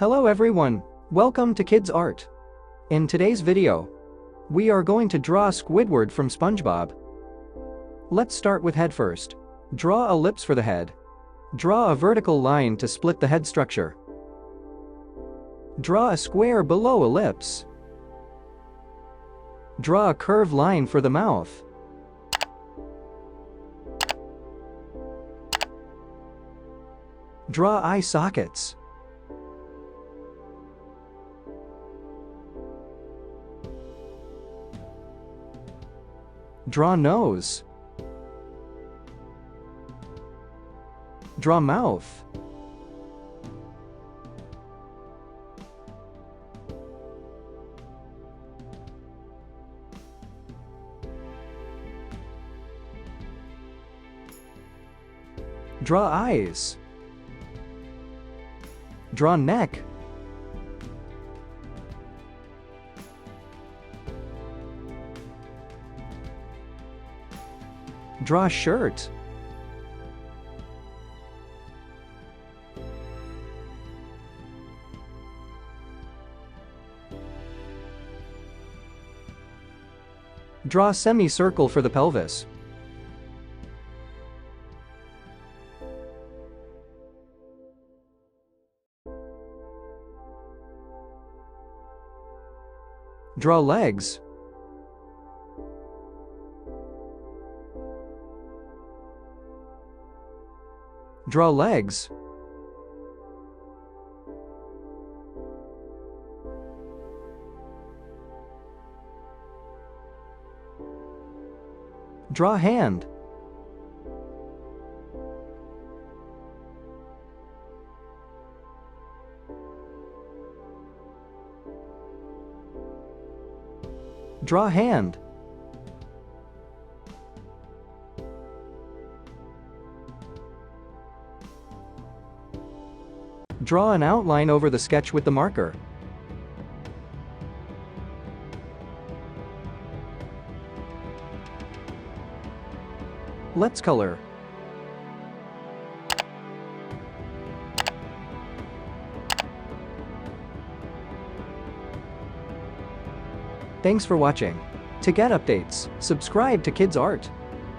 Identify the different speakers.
Speaker 1: Hello everyone, welcome to Kidz Art. In today's video, we are going to draw Squidward from Spongebob. Let's start with head first. Draw a ellipse for the head. Draw a vertical line to split the head structure. Draw a square below ellipse. Draw a curved line for the mouth. Draw eye sockets. Draw nose. Draw mouth. Draw eyes. Draw neck. Draw shirt. Draw semicircle for the pelvis. Draw legs. Draw legs. Draw hand. Draw hand. Draw an outline over the sketch with the marker. Let's color. Thanks for watching. To get updates, subscribe to Kidz Art.